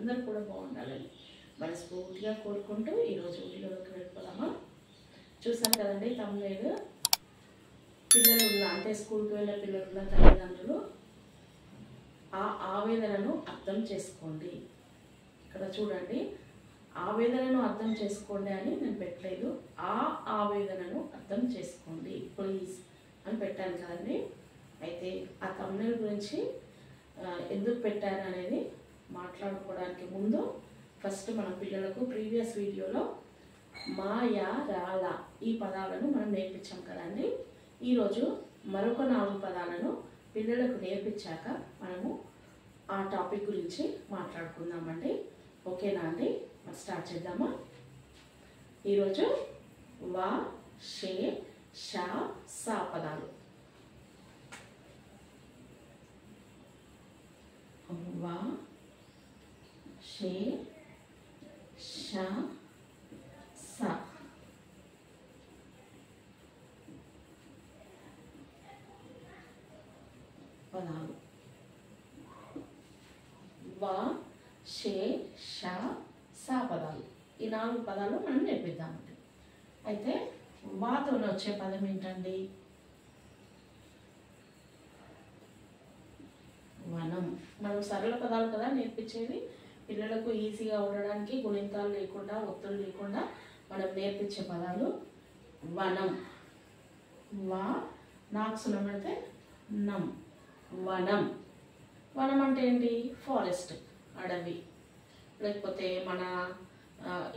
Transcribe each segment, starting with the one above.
అందరూ కూడా బాగుండాలని మనస్ఫూర్తిగా కోరుకుంటూ ఈరోజు వీడియోలోకి వెళ్ళిపోదామా. చూసాను కదండి తమ్ముళ్ళు, పిల్లలు ఉన్న అంటే స్కూల్కి వెళ్ళే పిల్లలు ఉన్న తల్లిదండ్రులు ఆ ఆవేదనను అర్థం చేసుకోండి. ఇక్కడ చూడండి, ఆవేదనను అర్థం చేసుకోండి అని నేను పెట్టలేదు, ఆ ఆవేదనను అర్థం చేసుకోండి ప్లీజ్ అని పెట్టాను కదండి. అయితే ఆ తమ్ముళ్ళ గురించి ఎందుకు పెట్టాను అనేది మాట్లాడుకోవడానికి ముందు ఫస్ట్ మన పిల్లలకు ప్రీవియస్ వీడియోలో మాయా రాల ఈ పదాలను మనం నేర్పించాం కదండి. ఈరోజు మరొక 4 పదాలను పిల్లలకు నేర్పించాక మనము ఆ టాపిక్ గురించి మాట్లాడుకుందామండి. ఓకేనా అండి? మరి స్టార్ట్ చేద్దామా. ఈరోజు వా, షే, షా, సా పదాలు. వా, షే, షా, సా పదాలు. వా, షే, షా, సా పదాలు. ఈ 4 పదాలు మనం నేర్పిద్దామండి. అయితే వాతో వచ్చే పదం ఏంటండి? వనం. మనం సరళ పదాలు కదా నేర్పించేది, పిల్లలకు ఈజీగా ఉండడానికి, గుణింతాలు లేకుండా, ఒత్తులు లేకుండా మనం నేర్పించే పదాలు వనం. వా నాకు సున్నబడితే నం, వనం. వనం అంటే ఏంటి? ఫారెస్ట్, అడవి. లేకపోతే మన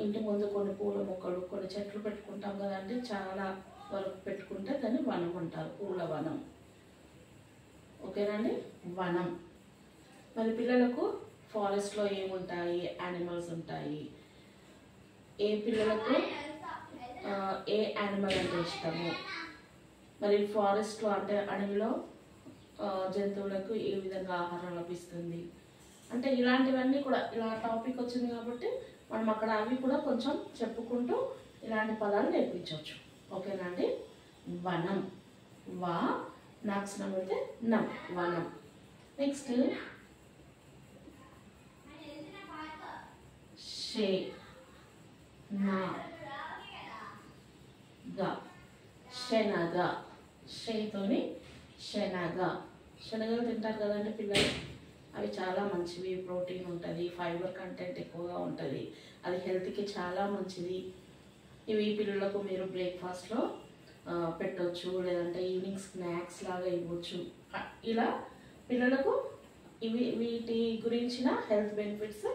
ఇంటి ముందు కొన్ని పూల మొక్కలు, కొన్ని చెట్లు పెట్టుకుంటాం కదండి, చాలా వరకు పెట్టుకుంటే దాన్ని వనం అంటారు, పూల వనం. ఓకేనండి, వనం. మరి పిల్లలకు ఫారెస్ట్లో ఏముంటాయి? యానిమల్స్ ఉంటాయి. ఏ పిల్లలకు ఏ యానిమల్ అంటే ఇష్టము, మరి ఫారెస్ట్లో అంటే అడవిలో జంతువులకు ఏ విధంగా ఆహారం లభిస్తుంది అంటే ఇలాంటివన్నీ కూడా, ఇలా టాపిక్ వచ్చింది కాబట్టి మనం అక్కడ అవి కూడా కొంచెం చెప్పుకుంటూ ఇలాంటి పదాలు నేర్పించవచ్చు. ఓకేనా అండి? వనం. వా నాకు సున్నబడితే నం, వనం. నెక్స్ట్ షే, నా, గా, శనగ. షేతోని శనగ. శనగలు తింటారు కదండి పిల్లలు, అవి చాలా మంచివి, ప్రోటీన్ ఉంటుంది, ఫైబర్ కంటెంట్ ఎక్కువగా ఉంటుంది, అది హెల్త్కి చాలా మంచిది. ఇవి పిల్లలకు మీరు బ్రేక్ఫాస్ట్లో పెట్టవచ్చు, లేదంటే ఈవినింగ్ స్నాక్స్ లాగా ఇవ్వచ్చు. ఇలా పిల్లలకు వీటి గురించిన హెల్త్ బెనిఫిట్స్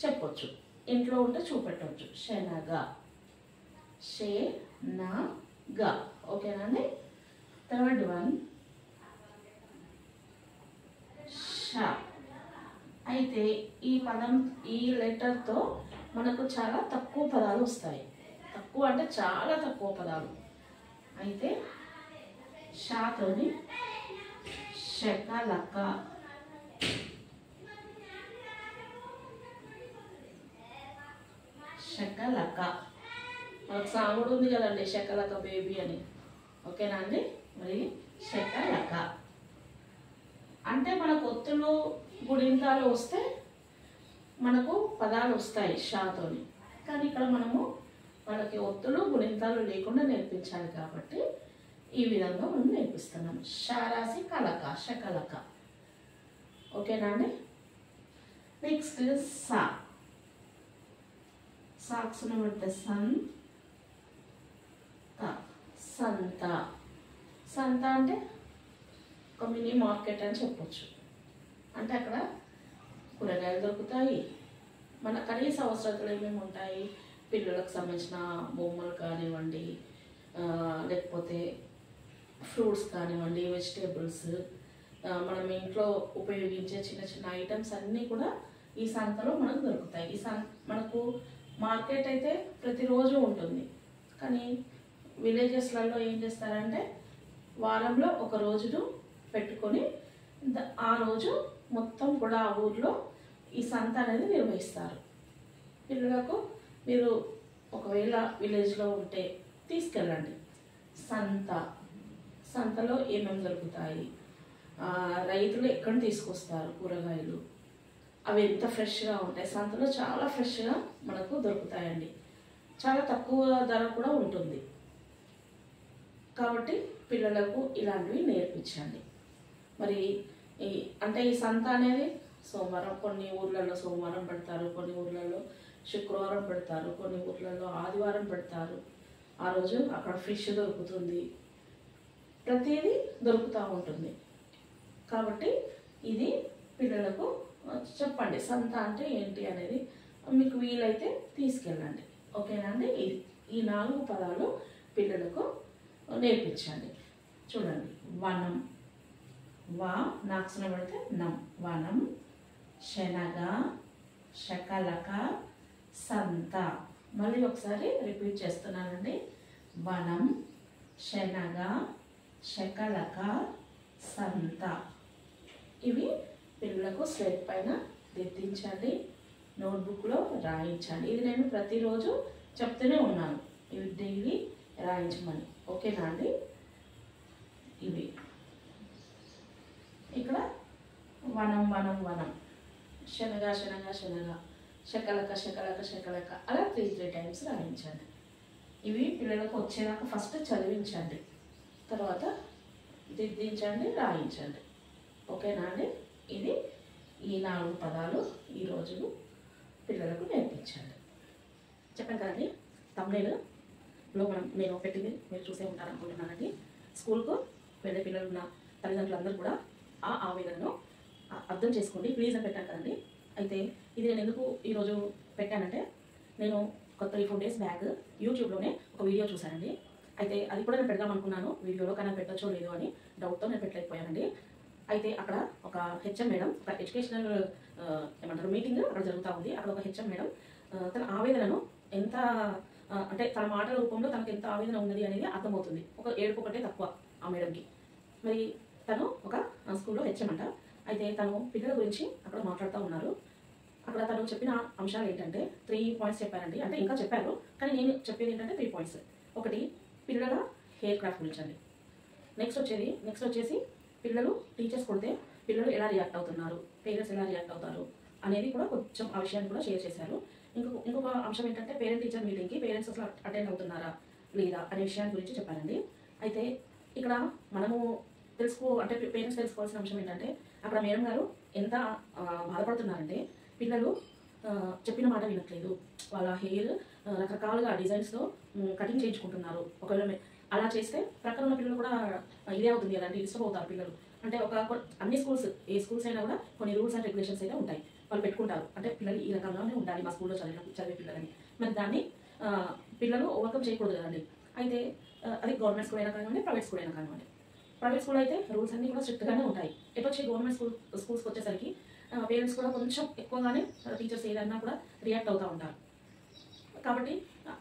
చెప్పొచ్చు, ఇంట్లో ఉంటే చూపెట్టవచ్చు. శనగ, షే, నా, గా. ఓకేనండి. Third one Shah. అయితే ఈ పదం, ఈ లెటర్తో మనకు చాలా తక్కువ పదాలు వస్తాయి. తక్కువ అంటే చాలా తక్కువ పదాలు. అయితే షాతోని శకలక, శకలక. మనకు సాంగ్ ఉంది కదండి, శకలక బేబీ అని. ఓకేనా అండి? మరి శకలక అంటే మనకు ఒత్తులు, గుణింతాలు వస్తే మనకు పదాలు వస్తాయి షాతోని. కానీ ఇక్కడ మనము వాళ్ళకి ఒత్తులు, గుణింతాలు లేకుండా నేర్పించాలి కాబట్టి ఈ విధంగా మనం నేర్పిస్తున్నాం. షారాసి కలక, శకలక. ఓకేనా అండి? నెక్స్ట్ సా. సాక్సున పడితే సన్, సంత. సంత అంటే ఒక మినీ మార్కెట్ అని చెప్పొచ్చు. అంటే అక్కడ కూరగాయలు దొరుకుతాయి, మన కనీస అవసరాలు ఏమేమి ఉంటాయి, పిల్లలకు సంబంధించిన బొమ్మలు కానివ్వండి, లేకపోతే ఫ్రూట్స్ కానివ్వండి, వెజిటేబుల్స్, మనం ఇంట్లో ఉపయోగించే చిన్న చిన్న ఐటమ్స్ అన్నీ కూడా ఈ సంతలో మనకు దొరుకుతాయి. మనకు మార్కెట్ అయితే ప్రతిరోజు ఉంటుంది, కానీ విలేజెస్లలో ఏం చేస్తారంటే వారంలో ఒక రోజును పెట్టుకొని ఆ రోజు మొత్తం కూడా ఆ ఊర్లో ఈ సంత అనేది నిర్వహిస్తారు. పిల్లలకు మీరు ఒకవేళ విలేజ్లో ఉంటే తీసుకెళ్ళండి. సంతలో ఏమేమి దొరుకుతాయి, రైతులు ఎక్కడ తీసుకొస్తారు కూరగాయలు, అవి ఎంత ఫ్రెష్గా ఉంటాయి. సంతలో చాలా ఫ్రెష్గా మనకు దొరుకుతాయండి. చాలా తక్కువ ధర కూడా ఉంటుంది. కాబట్టి పిల్లలకు ఇలాంటివి నేర్పించండి. మరి ఈ సంత అనేది సోమవారం, కొన్ని ఊర్లలో సోమవారం పెడతారు, కొన్ని ఊర్లలో శుక్రవారం పెడతారు, కొన్ని ఊర్లలో ఆదివారం పెడతారు. ఆ రోజు అక్కడ ఫిష్ దొరుకుతుంది, ప్రతిదీ దొరుకుతూ ఉంటుంది. కాబట్టి ఇది పిల్లలకు చెప్పండి, సంత అంటే ఏంటి అనేది మీకు వీలైతే తీసుకెళ్ళండి. ఓకేనా అండి? ఈ 4 పదాలు పిల్లలకు నేర్పించండి. చూడండి, వనం, వా నాక్షణ పెడితే నం, వనం, శనగ, శకలక, సంత. మళ్ళీ ఒకసారి రిపీట్ చేస్తున్నానండి. వనం, శనగ, శకలక, సంత. ఇవి పిల్లలకు స్లేట్ పైన దిద్దించండి, నోట్బుక్లో రాయించండి. ఇది నేను ప్రతిరోజు చెప్తూనే ఉన్నాను, ఇవి డైలీ రాయించమని. ఓకేనా అండి? ఇవి ఇక్కడ వనం, వనం, వనం, శనగ, శనగ, శనగ, శకలక, శకలక, శకలక, అలా 3 టైమ్స్ రాయించండి. ఇవి పిల్లలకు వచ్చేదాకా ఫస్ట్ చదివించండి, తర్వాత దిద్దించండి, రాయించండి. ఓకేనా అండి? ఇది ఈ 4 పదాలు ఈరోజు పిల్లలకు నేర్పించండి. చెప్పాను కదండి, తమ్ముళ్ళలో నేను పెట్టింది మీరు చూసే ఉంటారనుకుంటున్నానండి. స్కూల్కు వెళ్ళే పిల్లలు ఉన్న తల్లిదండ్రులందరూ కూడా ఆ ఆవేదనను అర్థం చేసుకోండి ప్లీజ్ అని పెట్టాను కదండి. అయితే ఇది నేను ఎందుకు ఈరోజు పెట్టానంటే, నేను ఒక 3-4 డేస్ బ్యాక్ యూట్యూబ్లోనే ఒక వీడియో చూశానండి. అయితే అది కూడా నేను పెడదాం అనుకున్నాను వీడియోలో, కానీ పెట్టచ్చో లేదో అని డౌట్తో నేను పెట్టలేకపోయానండి. అయితే అక్కడ ఒక హెచ్ఎం మేడం, ఒక ఎడ్యుకేషనల్ మీటింగ్ అక్కడ జరుగుతూ ఉంది. అక్కడ ఒక హెచ్ఎం మేడం తన ఆవేదనను ఎంత అంటే తన మాటల రూపంలో తనకు ఎంత ఆవేదన ఉన్నది అనేది అర్థమవుతుంది. ఒక ఏడుపు ఒకటే తక్కువ ఆ మేడంకి. మరి తను ఒక స్కూల్లో హెచ్ఎం అంట. అయితే తను పిల్లల గురించి అక్కడ మాట్లాడుతూ ఉన్నారు. అక్కడ తను చెప్పిన అంశాలు ఏంటంటే 3 పాయింట్స్ చెప్పారండి. అంటే ఇంకా చెప్పారు, కానీ నేను చెప్పేది ఏంటంటే 3 పాయింట్స్. ఒకటి, పిల్లల హెయిర్ క్రాఫ్ట్ గురించి అండి. నెక్స్ట్ వచ్చేసి పిల్లలు టీచర్స్ కొడితే పిల్లలు ఎలా రియాక్ట్ అవుతున్నారు, పేరెంట్స్ ఎలా రియాక్ట్ అవుతారు అనేది కూడా కొంచెం ఆ విషయాన్ని కూడా షేర్ చేశారు. ఇంకొక అంశం ఏంటంటే పేరెంట్ టీచర్ మీటింగ్కి పేరెంట్స్ అసలు అటెండ్ అవుతున్నారా లేదా అనే విషయాన్ని గురించి చెప్పారండి. అయితే ఇక్కడ మనము అంటే పేరెంట్స్ తెలుసుకోవాల్సిన అంశం ఏంటంటే, అక్కడ మేడం గారు ఎంత బాధపడుతున్నారంటే, పిల్లలు చెప్పిన మాట వినట్లేదు, వాళ్ళ హెయిర్ రకరకాలుగా డిజైన్స్లో కటింగ్ చేయించుకుంటున్నారు. ఒకవేళ అలా చేస్తే ప్రక్కన ఉన్న పిల్లలు కూడా ఇదే అవుతుంది కదండి, డిస్టర్బ్ అవుతారు పిల్లలు. అంటే అన్ని స్కూల్స్, ఏ స్కూల్స్ అయినా కూడా కొన్ని రూల్స్ అండ్ రెగ్యులేషన్స్ అయితే ఉంటాయి, వాళ్ళు పెట్టుకుంటారు. అంటే పిల్లలు ఈ రకంగానే ఉండాలి మా స్కూల్లో చదివే పిల్లలని. మరి దాన్ని పిల్లలు ఓవర్కమ్ చేయకూడదు కదండి. అయితే అది గవర్నమెంట్ స్కూల్ అయినా కానివ్వండి, ప్రైవేట్ స్కూల్ అయినా కానివ్వండి. ప్రైవేట్ స్కూల్ అయితే రూల్స్ అన్నీ కూడా స్ట్రిక్ట్గానే ఉంటాయి. వచ్చి గవర్నమెంట్ స్కూల్స్కి వచ్చేసరికి పేరెంట్స్ కూడా కొంచెం ఎక్కువగానే టీచర్స్ ఏదన్నా కూడా రియాక్ట్ అవుతూ ఉంటారు. కాబట్టి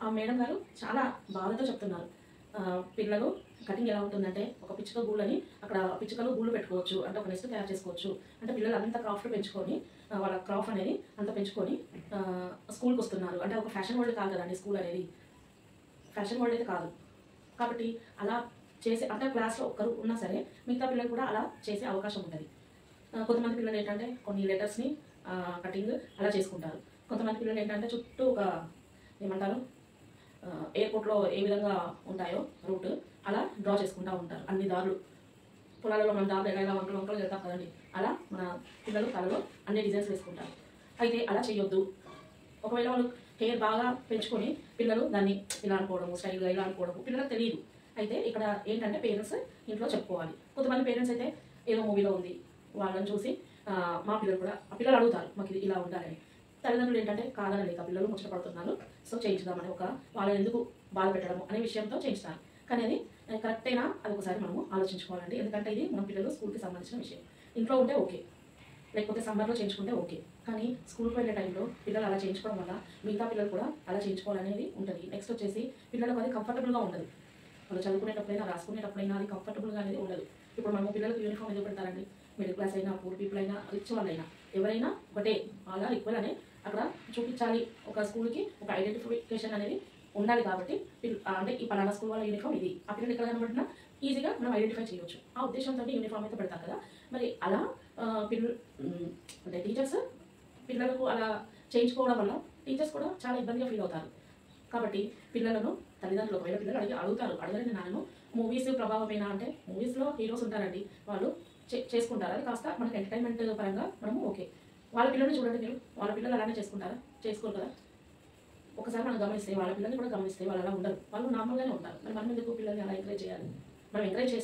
ఆ మేడం గారు చాలా బాధతో చెప్తున్నారు, పిల్లలు కటింగ్ ఎలా ఉంటుందంటే, ఒక పిచ్చుక గూళ్ళని అక్కడ పిచ్చుకలు గూళ్ళు పెట్టుకోవచ్చు, అంటే ఒక నెస్ట్ తయారు చేసుకోవచ్చు. అంటే పిల్లలు అంత క్రాఫ్ట్ పెంచుకొని వాళ్ళ క్రాఫ్ట్ అనేది అంత పెంచుకొని స్కూల్కి వస్తున్నారు. అంటే ఒక ఫ్యాషన్ వరల్డ్ కాదు కదండి స్కూల్ అనేది, ఫ్యాషన్ వరల్డ్ అయితే కాదు. కాబట్టి అలా చేసే, అంటే క్లాస్లో ఒక్కరు ఉన్నా సరే మిగతా పిల్లలు కూడా అలా చేసే అవకాశం ఉంటుంది. కొంతమంది పిల్లలు ఏంటంటే కొన్ని లెటర్స్ని కటింగ్ అలా చేసుకుంటారు. కొంతమంది పిల్లలు ఏంటంటే చుట్టూ ఒక ఏమంటారు, ఎయిర్పోర్ట్లో ఏ విధంగా ఉంటాయో రూట్ అలా డ్రా చేసుకుంటూ ఉంటారు. అన్ని దారులు, పొలాలలో మన దారులు ఎలా వంకలు వెళ్తాం కదండి, అలా మన పిల్లలు కళలో అన్ని డిజైన్స్ వేసుకుంటారు. అయితే అలా చేయొద్దు. ఒకవేళ వాళ్ళు హెయిర్ బాగా పెంచుకొని పిల్లలు దాన్ని ఇలా అనుకోవడము, స్టైల్గా ఇలా అనుకోవడము పిల్లలకు తెలియదు. అయితే ఇక్కడ ఏంటంటే పేరెంట్స్ ఇంట్లో చెప్పుకోవాలి. కొంతమంది పేరెంట్స్ అయితే ఏదో మూవీలో ఉంది వాళ్ళని చూసి మా పిల్లలు కూడా, ఆ పిల్లలు అడుగుతారు మాకు ఇది ఇలా ఉండాలని. తల్లిదండ్రులు ఏంటంటే కాదని లేక పిల్లలు ముచ్చటపడుతున్నారు, సో చేయించుదామని ఒక వాళ్ళని ఎందుకు బాధ పెట్టడము అనే విషయంతో చేయిస్తారు. కానీ అది కరెక్టేనా అది ఒకసారి మనము ఆలోచించుకోవాలండి. ఎందుకంటే ఇది మన పిల్లలు స్కూల్కి సంబంధించిన విషయం. ఇంట్లో ఉంటే ఓకే, లేకపోతే సమ్మర్లో చేయించుకుంటే ఓకే, కానీ స్కూల్కి వెళ్ళే టైంలో పిల్లలు అలా చేయించుకోవడం వల్ల మిగతా పిల్లలు కూడా అలా చేయించుకోవాలనేది ఉంటుంది. నెక్స్ట్ వచ్చేసి పిల్లలకు అది కంఫర్టబుల్గా ఉండదు. వాళ్ళు చదువుకునేటప్పుడైనా రాసుకునేటప్పుడైనా అది కంఫర్టబుల్గా అనేది ఉండదు. ఇప్పుడు మనము పిల్లలకు యూనిఫామ్ ఎందుకు పెడతారండి? మిడిల్ క్లాస్ అయినా, పూర్ పీపుల్ అయినా, రిచ్ వాళ్ళైనా ఎవరైనా ఒకటే, అలా ఈక్వల్ అనే అక్కడ చూపించాలి. ఒక స్కూల్కి ఒక ఐడెంటిఫికేషన్ అనేది ఉండాలి. కాబట్టి అంటే ఈ పలానా స్కూల్ వాళ్ళ యూనిఫామ్ ఇది, ఆ పిల్లలు ఎక్కడ కనబడినా ఈజీగా మనం ఐడెంటిఫై చేయవచ్చు. ఆ ఉద్దేశంతో యూనిఫామ్ అయితే పెడతారు కదా. మరి అలా పిల్లలు అంటే టీచర్స్ పిల్లలకు అలా చేయించుకోవడం వల్ల టీచర్స్ కూడా చాలా ఇబ్బందిగా ఫీల్ అవుతారు. కాబట్టి పిల్లలను తల్లిదండ్రులు ఒకవేళ పిల్లలు అడుగుతారు, అడగలేని నాన్నను మూవీస్ ప్రభావమేనా అంటే మూవీస్లో హీరోస్ ఉంటారండి, వాళ్ళు చేసుకుంటారు. అది కాస్త మనకి ఎంటర్టైన్మెంట్ పరంగా మనము ఓకే. వాళ్ళ పిల్లల్ని చూడండి మీరు, వాళ్ళ పిల్లలు అలానే చేసుకుంటారా? చేసుకోరు కదా. ఒకసారి మనం గమనిస్తే వాళ్ళ పిల్లల్ని కూడా గమనిస్తే వాళ్ళు అలా ఉండరు, వాళ్ళు నార్మల్గానే ఉంటారు. మరి మనం ఎందుకు పిల్లల్ని అలా ఎంకరేజ్ చేయాలి? మనం ఎంకరేజ్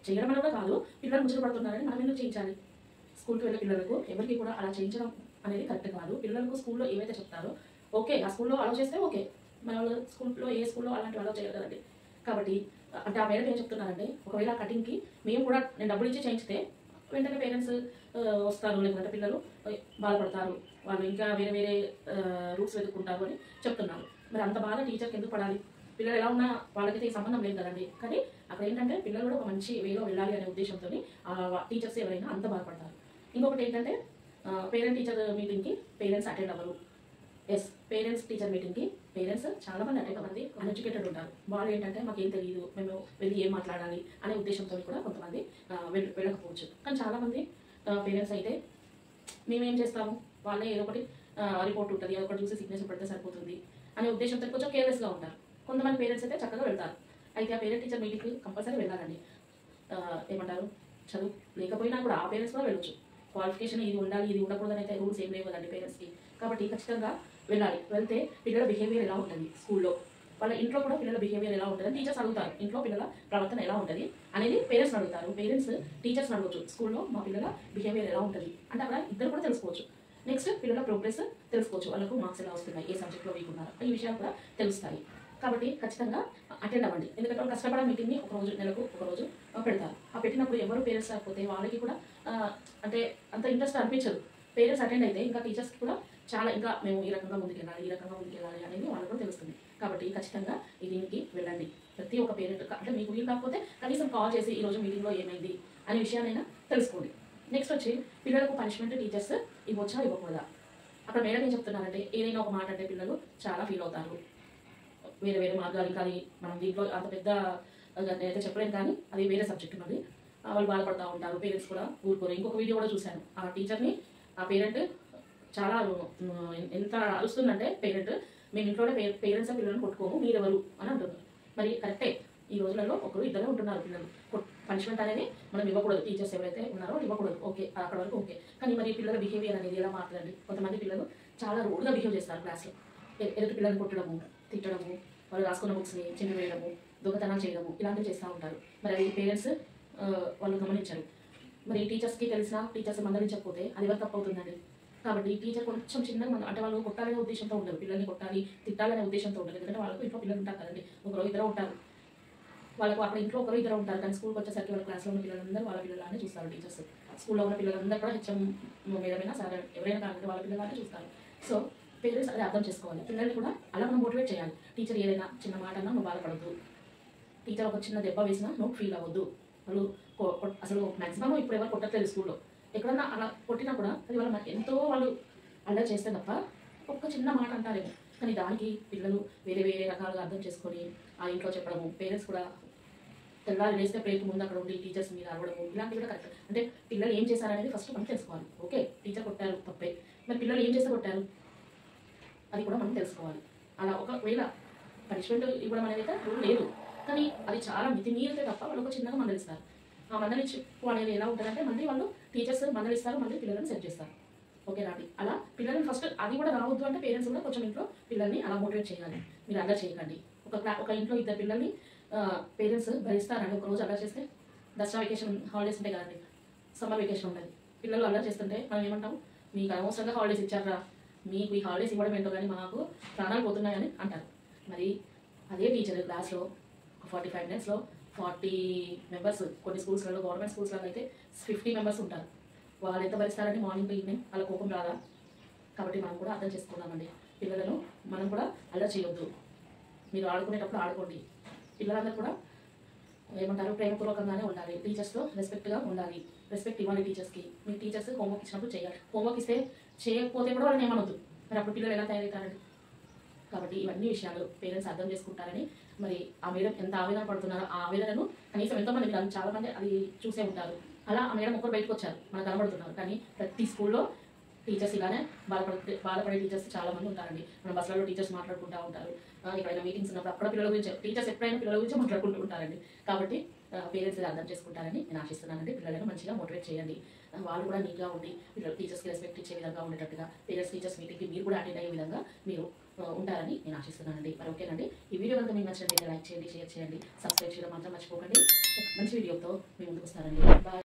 చేయడం అనేది కూడా కాదు, పిల్లలు ముచ్చట పడుతున్నారని మనం ఎందుకు చేయించాలి? స్కూల్కి వెళ్ళే పిల్లలకు ఎవరికి కూడా అలా చేయించడం అనేది కరెక్ట్ కాదు. పిల్లలకు స్కూల్లో ఏవైతే చెప్తారో ఓకే, ఆ స్కూల్లో అలౌ చేస్తే ఓకే. మన వాళ్ళు స్కూల్లో ఏ స్కూల్లో అలాంటి అలౌ చేయరు కదండి. కాబట్టి అంటే ఆ మేడం ఏం చెప్తున్నారంటే, ఒకవేళ కటింగ్కి మేము కూడా నేను డబ్బులు ఇచ్చి చేయించితే వెంటనే పేరెంట్స్ వస్తారు, లేకుంటే పిల్లలు బాధపడతారు, వాళ్ళు ఇంకా వేరే వేరే రూట్స్ వెతుక్కుంటారు అని చెప్తున్నారు. మరి అంత బాధ టీచర్కి ఎందుకు పడాలి? పిల్లలు ఎలా ఉన్నా వాళ్ళకైతే సంబంధం లేదు కదండి. కానీ అక్కడ ఏంటంటే పిల్లలు కూడా ఒక మంచి వేలో వెళ్ళాలి అనే ఉద్దేశంతో టీచర్స్ ఎవరైనా అంత బాధపడతారు. ఇంకొకటి ఏంటంటే పేరెంట్ టీచర్ మీటింగ్కి పేరెంట్స్ అటెండ్ అవ్వరు. ఎస్, పేరెంట్స్ టీచర్ మీటింగ్కి పేరెంట్స్ చాలా మంది అటెండ్ మంది అన్ఎడ్యుకేటెడ్ ఉంటారు. వాళ్ళు ఏంటంటే మాకేం తెలియదు, మేము వెళ్ళి ఏం మాట్లాడాలి అనే ఉద్దేశంతో కూడా కొంతమంది వెళ్ళకపోవచ్చు. కానీ చాలామంది పేరెంట్స్ అయితే మేమేం చేస్తాము, వాళ్ళే ఏదో ఒకటి రిపోర్ట్ ఉంటుంది, ఏదో ఒకటి చూసి సిగ్నేచర్ పెడితే సరిపోతుంది అనే ఉద్దేశంతో కొంచెం కేర్లెస్గా ఉంటారు. కొంతమంది పేరెంట్స్ అయితే చక్కగా వెళ్తారు. అయితే ఆ పేరెంట్ టీచర్ మీటింగ్కి కంపల్సరీ వెళ్ళాలండి. ఏమంటారు, చదువు లేకపోయినా కూడా ఆ పేరెంట్స్ కూడా వెళ్ళొచ్చు. క్వాలిఫికేషన్ ఇది ఉండాలి, ఇది ఉండకూడదని అయితే రూల్స్ ఏం లేవు కదండి పేరెంట్స్కి. కాబట్టి ఖచ్చితంగా వెళ్ళాలి. వెళ్తే పిల్లల బిహేవియర్ ఎలా ఉంటుంది స్కూల్లో, వాళ్ళ ఇంట్లో కూడా పిల్లల బిహేవియర్ ఎలా ఉంటుంది టీచర్స్ అడుగుతారు. ఇంట్లో పిల్లల ప్రవర్తన ఎలా ఉంటుంది అనేది పేరెంట్స్ అడుగుతారు. పేరెంట్స్ టీచర్స్ అడగవచ్చు, స్కూల్లో మా పిల్లల బిహేవియర్ ఎలా ఉంటుంది అంటే అక్కడ ఇద్దరు కూడా తెలుసుకోవచ్చు. నెక్స్ట్ పిల్లల ప్రోగ్రెస్ తెలుసుకోవచ్చు, వాళ్ళకు మార్క్స్ ఎలా వస్తున్నాయి, ఏ సబ్జెక్ట్లో వీక్ ఉన్నారు, ఈ విషయాలు కూడా తెలుస్తాయి. కాబట్టి ఖచ్చితంగా అటెండ్ అవ్వండి. ఎందుకంటే వాళ్ళు కష్టపడే మీటింగ్ని ఒకరోజు నెలకు ఒకరోజు పెడతారు. ఆ పెట్టినప్పుడు ఎవరు పేరెంట్స్ రాకపోతే వాళ్ళకి కూడా అంటే అంత ఇంట్రెస్ట్ అనిపించదు. పేరెంట్స్ అటెండ్ అయితే ఇంకా టీచర్స్కి కూడా చాలా ఇంకా మేము ఈ రకంగా ముందుకెళ్ళాలి, ఈ రకంగా ముందుకెళ్ళాలి అనేది వాళ్ళకు కూడా తెలుస్తుంది. కాబట్టి ఖచ్చితంగా ఈ దీనికి వెళ్ళండి. ప్రతి ఒక్క పేరెంట్ అంటే మీకు వీలు కాకపోతే కనీసం కాల్ చేసి ఈరోజు మీటింగ్లో ఏమైంది అనే విషయాన్నైనా తెలుసుకోండి. నెక్స్ట్ వచ్చి పిల్లలకు పనిష్మెంట్ టీచర్స్ ఇవ్వచ్చా ఇవ్వకూడదా? అక్కడ మేడం ఏం చెప్తున్నారంటే, ఏదైనా ఒక మాట అంటే పిల్లలు చాలా ఫీల్ అవుతారు. వేరే వేరే మార్గాలు, ఇంకా అది మనం దీంట్లో అంత పెద్ద నేనైతే చెప్పలేను, కానీ అది వేరే సబ్జెక్ట్ మరి వాళ్ళు బాధపడుతూ ఉంటారు. పేరెంట్స్ కూడా ఊరుకోరు. ఇంకొక వీడియో కూడా చూశాను, ఆ టీచర్ని ఆ పేరెంట్ చాలా ఎంత అరుస్తుందంటే, పేరెంట్ మేము ఇంట్లోనే పేరెంట్స్ పిల్లలను కొట్టుకోము, మీరెవరు అని అంటున్నారు. మరి కరెక్టే, ఈ రోజులలో ఒకరు ఇద్దరే ఉంటున్నారు పిల్లలు. పనిష్మెంట్ అనేది మనం ఇవ్వకూడదు, టీచర్స్ ఎవరైతే ఉన్నారో ఇవ్వకూడదు, ఓకే అక్కడ వరకు ఓకే. కానీ మరి పిల్లల బిహేవియర్ అనేది ఎలా మారుతుందండి? కొంతమంది పిల్లలు చాలా రూడ్గా బిహేవ్ చేస్తారు క్లాస్లో. ఎదుటి పిల్లల్ని కొట్టడము, తిట్టడము, వాళ్ళు రాసుకున్న బుక్స్ని చింపివేయడము, దొంగతనాలు చేయడము, ఇలాంటివి చేస్తూ ఉంటారు. మరి అది పేరెంట్స్ వాళ్ళు గమనించరు. మరి టీచర్స్కి తెలిసినా టీచర్స్ మందలించకపోతే అది ఎవరు తప్పు అవుతుందండి? కాబట్టి టీచర్ కొంచెం చిన్నగా అంటే వాళ్ళు కొట్టాలనే ఉద్దేశంతో ఉండరు, పిల్లల్ని కొట్టాలి తిట్టాలనే ఉద్దేశంతో ఉండదు. ఎందుకంటే వాళ్ళకు ఇంట్లో పిల్లలు ఉంటారు కదండి, ఒకరు ఇద్దరు ఉంటారు, వాళ్ళకు అక్కడ ఇంట్లో ఒకరు ఇద్దరు ఉంటారు. కానీ స్కూల్కి వచ్చేసరికి వాళ్ళ క్లాస్లో ఉన్న పిల్లలందరూ వాళ్ళ పిల్లలానే చూస్తారు టీచర్స్. స్కూల్లో ఉన్న పిల్లలందరూ కూడా హెచ్ఎం మేడమైనా సరే ఎవరైనా కాకపోతే వాళ్ళ పిల్లలానే చూస్తారు. సో పేరెంట్స్ అది అర్థం చేసుకోవాలి. పిల్లల్ని కూడా అలా మనం మోటివేట్ చేయాలి. టీచర్ ఏదైనా చిన్న మాట అన్నా నువ్వు బాధపడద్దు, టీచర్ ఒక చిన్న దెబ్బ వేసినా నువ్వు ఫీల్ అవ్వద్దు. వాళ్ళు అసలు మ్యాక్సిమం ఇప్పుడు ఎవరు కొట్టట్లేదు స్కూల్లో, ఎక్కడన్నా అలా కొట్టినా కూడా అది వాళ్ళు ఎంతో వాళ్ళు అల్లరి చేస్తే తప్ప ఒక్క చిన్న మాట అంటారేమో. కానీ దానికి పిల్లలు వేరే వేరే రకాలుగా అర్థం చేసుకొని ఆ ఇంట్లో చెప్పడము, పేరెంట్స్ కూడా తెల్లారి వేస్తే ప్రేమ ముందు అక్కడ ఉండి టీచర్స్ మీద అరవడము, ఇలాంటివి కూడా కరెక్ట్. అంటే పిల్లలు ఏం చేశారనేది ఫస్ట్ మనం తెలుసుకోవాలి. ఓకే టీచర్ కొట్టారు తప్పే, మరి పిల్లలు ఏం చేస్తే కొట్టారు అది కూడా మనం తెలుసుకోవాలి. అలా ఒకవేళ పనిష్మెంట్ ఇవ్వడం అనేది అయితే రూల్ లేదు, కానీ అది చాలా మితిమీరితే తప్ప వాళ్ళు ఒక చిన్నగా మందలిస్తారు. ఆ మందలింపు అనేది ఎలా ఉంటుందంటే మళ్ళీ వాళ్ళు టీచర్స్ మందలిస్తారు, మళ్ళీ పిల్లలను సెట్ చేస్తారు. ఓకే రాండి, అలా పిల్లల్ని ఫస్ట్ అది కూడా రావద్దు అంటే పేరెంట్స్ కూడా కొంచెం ఇంట్లో పిల్లల్ని అలా మోటివేట్ చేయాలి. మీరు అలా చేయకండి. ఒక ఇంట్లో ఇద్దరు పిల్లల్ని పేరెంట్స్ భరిస్తారండి. ఒకరోజు అలా చేస్తే దసరా వెకేషన్ హాలిడేస్ ఉంటాయి కదండి, సమ్మర్ వెకేషన్ ఉంటుంది, పిల్లలు అలా చేస్తుంటే మనం ఏమంటాం, మీకు అనవసరంగా హాలిడేస్ ఇచ్చారా, మీకు ఈ హాలిడేస్ ఇవ్వడం ఏంటో కానీ మాకు ప్రాణాలు పోతున్నాయని అంటారు. మరి అదే టీచర్ క్లాస్లో 45 minutesలో 40 members, కొన్ని స్కూల్స్లలో గవర్నమెంట్ స్కూల్స్లో అయితే 50 members ఉంటారు. వాళ్ళు ఎంత భరిస్తారంటే మార్నింగ్ టు ఈవినింగ్, వాళ్ళ కోపం రాదా? కాబట్టి మనం కూడా అర్థం చేసుకున్నామండి, పిల్లలను మనం కూడా అలా చేయొద్దు. మీరు ఆడుకునేటప్పుడు ఆడుకోండి, పిల్లలందరూ కూడా ఏమంటారు ప్రేమపూర్వకంగానే ఉండాలి, టీచర్స్తో రెస్పెక్ట్గా ఉండాలి, రెస్పెక్ట్ ఇవ్వాలి టీచర్స్కి. మీ టీచర్స్ హోంవర్క్ ఇచ్చినప్పుడు చేయాలి, హోంవర్క్ ఇస్తే చేయకపోతే కూడా వాళ్ళని ఏమనొద్దు. మరి అప్పుడు పిల్లలు ఎలా తయారవుతారండి? కాబట్టి ఇవన్నీ విషయాలు పేరెంట్స్ అర్థం చేసుకుంటారని, మరి ఆ మేడం ఎంత ఆవేదన పడుతున్నారో ఆ ఆవేదనను కనీసం ఎంతోమంది మీరు చాలా మంది అది చూసే ఉంటారు. అలా ఆ మేడం ఒక్కరు బయటకు వచ్చారు, మనకు కనబడుతున్నారు. కానీ ప్రతి స్కూల్లో టీచర్స్ ఇలానే బాధపడే టీచర్స్ చాలా మంది ఉంటారండి. మన బస్సులలో టీచర్స్ మాట్లాడుకుంటూ ఉంటారు. ఎక్కడైనా మీటింగ్స్ ఉన్నప్పుడు అక్కడ పిల్లల గురించి టీచర్స్ ఎప్పుడైనా పిల్లల గురించి మాట్లాడుకుంటూ ఉంటారండి. కాబట్టి పేరెంట్స్ ఇది అర్థం చేసుకుంటారని నేను ఆశిస్తున్నానండి. పిల్లలను మంచిగా మోటివేట్ చేయండి. వాళ్ళు కూడా నీట్గా ఉండి పిల్లలు టీచర్స్కి రెస్పెక్ట్ ఇచ్చే విధంగా ఉండేటట్టుగా పేరెంట్స్ టీచర్స్ మీటింగ్కి మీరు కూడా అటెండ్ అయ్యే విధంగా మీరు ఉంటారని నేను ఆశిస్తున్నానండి. మరి ఓకేనండి, ఈ వీడియో కనుక మీకు నచ్చినట్లయితే లైక్ చేయండి, షేర్ చేయండి, సబ్స్క్రైబ్ చేయడం మాత్రం మర్చిపోకండి. మంచి వీడియోతో మీ ముందుకు వస్తానండి. బాయ్.